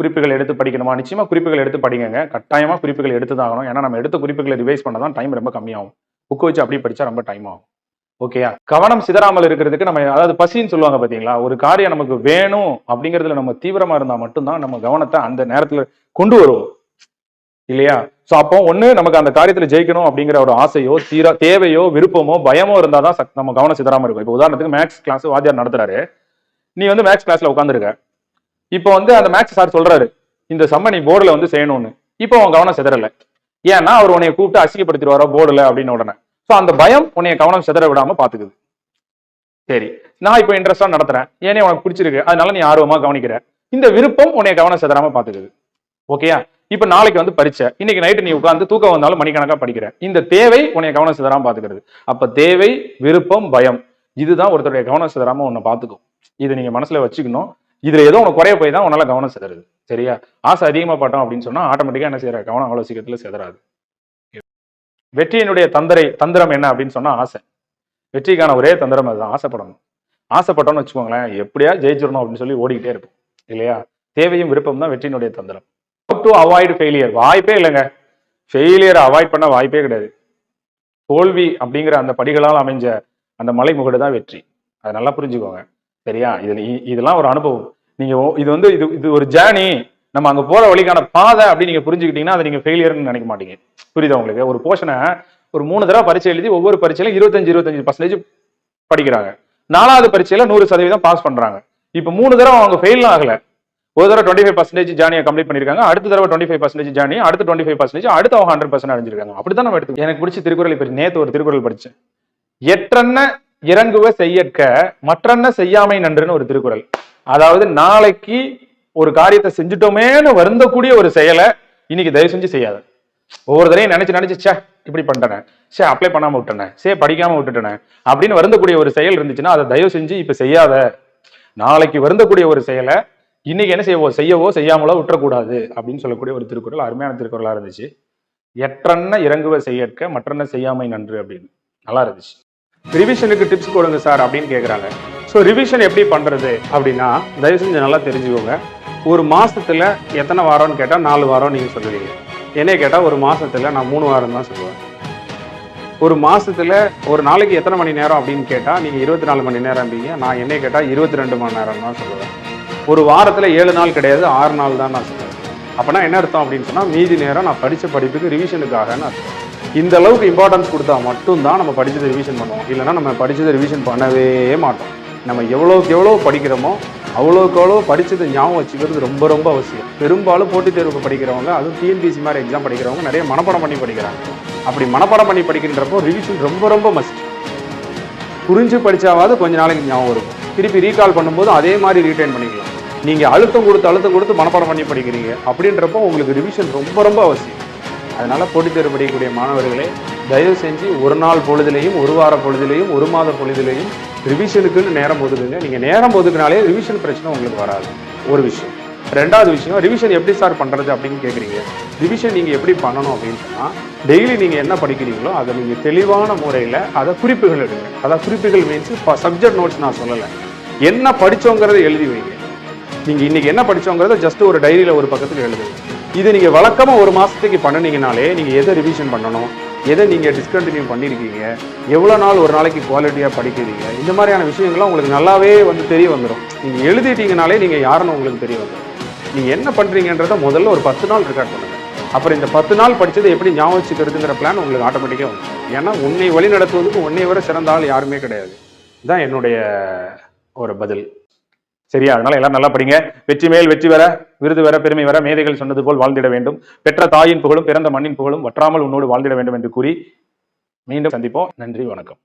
குறிப்புகள் எடுத்து படிக்கணுமா? நிச்சயமா குறிப்புகள் எடுத்து படிங்க. கட்டாயமா குறிப்புகள் எடுத்து தான் ஆகணும். ஏன்னா நம்ம எடுத்த குறிப்புகளை ரிவைஸ் பண்ண தான் டைம் ரொம்ப கம்மியாகும். புக் வச்சு அப்படியே படிச்சா ரொம்ப டைம் ஆகும். ஓகேயா? கவனம் சிதறாமல் இருக்கிறதுக்கு நம்ம அதாவது பசின்னு சொல்லுவாங்க பாத்தீங்களா? ஒரு காரியம் நமக்கு வேணும் அப்படிங்கிறதுல நம்ம தீவிரமா இருந்தா மட்டும்தான் நம்ம கவனத்தை அந்த நேரத்துல கொண்டு வருவோம். இல்லையா? சோ அப்போ ஒண்ணு நமக்கு அந்த காரியத்துல ஜெயிக்கணும் அப்படிங்கிற ஒரு ஆசையோ, தேவையோ, விருப்பமோ, பயமோ இருந்தாதான் நம்ம கவனம் சிதறாம இருக்கும். இப்போ உதாரணத்துக்கு மேக்ஸ் கிளாஸ் வாத்தியார் நடத்துறாரு. நீ வந்து மேக்ஸ் கிளாஸ்ல உட்காந்துருக்க. இப்போ வந்து அந்த மேக்ஸ் சார் சொல்றாரு, இந்த சம்ம நீ போர்டுல வந்து செய்யணும்னு. இப்போ உன் கவனம் சிதறல. ஏன்னா அவர் உன்னைய கூப்பிட்டு அசிங்கப்படுத்திடுவாரோ போர்டுல அப்படின்னு உடனே. சோ அந்த பயம் உன்னைய கவனம் சிதற விடாம பாத்துக்குது. சரி, நான் இப்போ இன்ட்ரெஸ்டா நடத்துறேன். ஏனே உனக்கு பிடிச்சிருக்கு, அதனால நீ ஆர்வமா கவனிக்கிற. இந்த விருப்பம் உன்னைய கவனம் சிதறாம பாத்துக்குது. ஓகேயா? இப்ப நாளைக்கு வந்து பரீட்சை. இன்னைக்கு நைட்டு நீ உட்கார்ந்து தூக்கம் வந்தாலும் மணிக்கணக்கா படிக்கிற. இந்த தேவை உன்னைய கவனம் சிதறாம பாத்துக்கிறது. அப்ப தேவை, விருப்பம், பயம் இதுதான் ஒருத்தருடைய கவனம் சிதறாம உன்னை பாத்துக்கும். இதை நீங்க மனசுல வச்சுக்கணும். இதுல ஏதோ உனக்கு குறைய போய் தான் உன்னால கவனம் சிதறுது. சரியா? ஆசை அதிகமா பட்டோம் அப்படின்னு சொன்னா ஆட்டோமேட்டிக்கா என்ன செய்யற கவனம் அவ்வளவு சீக்கிரத்துல சிதறாது. வெற்றியினுடைய தந்திரம் என்ன அப்படின்னு சொன்னா ஆசை. வெற்றிக்கான ஒரே தந்திரம் அதுதான், ஆசைப்படணும். ஆசைப்பட்டோம்னு வச்சுக்கோங்களேன், எப்படியா ஜெயிச்சிடணும் அப்படின்னு சொல்லி ஓடிக்கிட்டே இருக்கும். இல்லையா? தேவையும் விருப்பம் தான் வெற்றியினுடைய தந்திரம். டு அவாய்ட் ஃபெயிலியர் வாய்ப்பே இல்லைங்க. ஃபெயிலியரை அவாய்ட் பண்ண வாய்ப்பே கிடையாது. தோல்வி அப்படிங்கிற அந்த படிகளால் அமைஞ்ச அந்த மலை முகடு தான் வெற்றி. அதை நல்லா புரிஞ்சுக்கோங்க. சரியா? இதெல்லாம் ஒரு அனுபவம். நீங்க இது வந்து இது ஒரு ஜேர்னி. நம்ம அங்க போற வழிக்கான பாதை அப்படி நீங்க புரிஞ்சுக்கிட்டீங்கன்னா அதை நீங்க ஃபெயிலியர்னு நினைக்க மாட்டீங்க. புரியுதா உங்களுக்கு? ஒரு போர்ஷனை ஒரு 3 தடவை பரீட்சை எழுதி ஒவ்வொரு பரீட்சையில 25% படிக்கிறாங்க. 4வது பரீட்சையில 100% பாஸ் பண்றாங்க. இப்ப 3 தடவை அவங்க ஃபெயில் ஆகல. ஒரு தடவை 25% ஜானியை கம்ப்ளீட் பண்ணிருக்காங்க. அடுத்த தடவை 25% ஜானி, அடுத்து 25%, அடுத்து அவங்க 100% அடைஞ்சிருக்காங்க. அப்படிதான் நம்ம எடுத்து. எனக்கு பிடிச்ச திருக்குறள் இப்ப நேத்து ஒரு திருக்குறள் படிச்சேன். எற்றென்ன இறங்குவ செய்யற்க மற்றென்ன செய்யாமை நன்றுன்னு ஒரு திருக்குறள். அதாவது நாளைக்கு ஒரு காரியத்தை செஞ்சுட்டோமேனு வருந்தக்கூடிய ஒரு செயலை இன்னைக்கு தயவு செஞ்சு செய்யாத. ஒவ்வொரு தடையும் நினைச்சு சே இப்படி பண்ணிட்டேன், சே அப்ளை பண்ணாம விட்டேன், சே படிக்காம விட்டுட்டேன் அப்படின்னு வருந்தக்கூடிய ஒரு செயல் இருந்துச்சுன்னா அதை தயவு செஞ்சு இப்ப செய்யாத. நாளைக்கு வருந்தக்கூடிய ஒரு செயலை இன்னைக்கு என்ன செய்யவோ செய்யாமலோ விட்டுறக்கூடாது அப்படின்னு சொல்லக்கூடிய ஒரு திருக்குறள். அருமையான திருக்குறளா இருந்துச்சு. எற்றென்ன இறங்குவ செய்யற்க மற்றென்ன செய்யாமை நன்று அப்படின்னு. நல்லா இருந்துச்சு. ரிவிஷனுக்கு டிப்ஸ் கொடுங்க சார் அப்படின்னு கேட்குறாங்க. ஸோ ரிவிஷன் எப்படி பண்றது அப்படின்னா தயவு செஞ்சு நல்லா தெரிஞ்சுக்கோங்க. ஒரு மாசத்துல எத்தனை வாரம்னு கேட்டா 4 வாரம் நீங்க சொல்லுவீங்க. என்னைய கேட்டா ஒரு மாசத்துல நான் 3 வாரம் தான் சொல்லுவேன். ஒரு மாசத்துல ஒரு நாளைக்கு எத்தனை மணி நேரம் அப்படின்னு கேட்டா நீங்க 24 மணி நேரம் அப்படிங்க. நான் என்னைய கேட்டா 22 மணி நேரம் தான் சொல்லுவேன். ஒரு வாரத்துல 7 நாள் கிடையாது, 6 நாள் தான் நான் சொல்லுவேன். அப்பனா என்ன அர்த்தம் அப்படின்னு சொன்னா மீதி நேரம் நான் படிச்ச படிப்புக்கு ரிவிஷனுக்காகன்னு அர்த்தம். இந்த அளவுக்கு இம்பார்ட்டன்ஸ் கொடுத்தா மட்டும்தான் நம்ம படிச்சதை ரிவிஷன் பண்ணுவோம். இல்லைன்னா நம்ம படிச்சதை ரிவிஷன் பண்ணவே மாட்டோம். நம்ம எவ்வளோக்கு எவ்வளோ படிக்கிறோமோ அவ்வளோக்கு எவ்வளோ படிச்சதை ஞாபகம் வச்சுக்கிறது ரொம்ப ரொம்ப அவசியம். பெரும்பாலும் போட்டித் தேர்வுக்கு படிக்கிறவங்க, அதுவும் டிஎன்பிசி மாதிரி எக்ஸாம் படிக்கிறவங்க நிறைய மனப்பாடம் பண்ணி படிக்கிறாங்க. அப்படி மனப்பாடம் பண்ணி படிக்கின்றப்போ ரிவிஷன் ரொம்ப ரொம்ப மஸ்ட். புரிஞ்சு படிச்சாவது கொஞ்ச நாளைக்கு ஞாபகம் இருக்கும். திருப்பி ரீகால் பண்ணும்போது அதே மாதிரி ரீட்டைன் பண்ணிக்கலாம். நீங்க அழுத்தம் கொடுத்து மனப்பாடம் பண்ணி படிக்கிறீங்க அப்படின்றப்போ உங்களுக்கு ரிவிஷன் ரொம்ப ரொம்ப அவசியம். அதனால போட்டித் தேர்வு படிக்கக்கூடிய மாணவர்களே தயவு செஞ்சு ஒரு நாள் பொழுதுலையும், ஒரு வார பொழுதுலையும், ஒரு மாத பொழுதுலையும் ரிவிஷனுக்குன்னு நேரம் ஒதுக்குங்க. நீங்க நேரம் ஒதுக்குனாலே ரிவிஷன் பிரச்சனை உங்களுக்கு வராது. ஒரு விஷயம். 2வது விஷயம், ரிவிஷன் எப்படி சார் பண்றது அப்படின்னு கேட்குறீங்க. ரிவிஷன் நீங்க எப்படி பண்ணணும் அப்படின்னு சொன்னா டெய்லி நீங்க என்ன படிக்கிறீங்களோ அதை நீங்க தெளிவான முறையில் அதை குறிப்புகள் எடுங்க. அதாவது குறிப்புகள் மீன்ஸ் சப்ஜெக்ட் நோட்ஸ் நான் சொல்லலை. என்ன படிச்சோங்கிறத எழுதி வைங்க. நீங்க இன்னைக்கு என்ன படிச்சோங்கிறத ஜஸ்ட் ஒரு டைரியில ஒரு பக்கத்துக்கு எழுதுங்க. இது நீங்க வழக்கமா ஒரு மாசத்துக்கு பண்ணினீங்கனாலே நீங்க எதை ரிவிஷன் பண்ணணும், எதை நீங்க டிஸ்கண்டினியூ பண்ணிருக்கீங்க, எவ்வளவு நாள் ஒரு நாளைக்கு குவாலிட்டியா படிக்கிறீங்க, இந்த மாதிரியான விஷயங்கள்லாம் உங்களுக்கு நல்லாவே வந்து தெரிய வந்துடும். நீங்க எழுதிட்டீங்கனாலே நீங்க யாருன்னு உங்களுக்கு தெரிய வந்துடும். நீங்க என்ன பண்றீங்கன்றத முதல்ல ஒரு 10 நாள் ரெக்கார்ட் பண்ணுங்க. அப்புறம் இந்த 10 நாள் படிச்சதை எப்படி ஞாபகம் வச்சுக்கிறதுங்கிற பிளான் உங்களுக்கு ஆட்டோமேட்டிக்கா வரும். ஏன்னா உன்னை வழி நடத்துவதற்கு உன்னை வர சிறந்த ஆள் யாருமே கிடையாது. இதுதான் என்னுடைய ஒரு பதில். சரியா? அதனால எல்லாரும் நல்லா படிங்க. வெற்றி மேல் வெற்றி வர, விருது வர, பெருமை வர, மேதைகள் சொன்னது போல் வாழ்ந்திட வேண்டும். பெற்ற தாயின் புகழும் பிறந்த மண்ணின் புகழும் வற்றாமல் உன்னோடு வாழ்ந்திட வேண்டும் என்று கூறி மீண்டும் சந்திப்போம். நன்றி, வணக்கம்.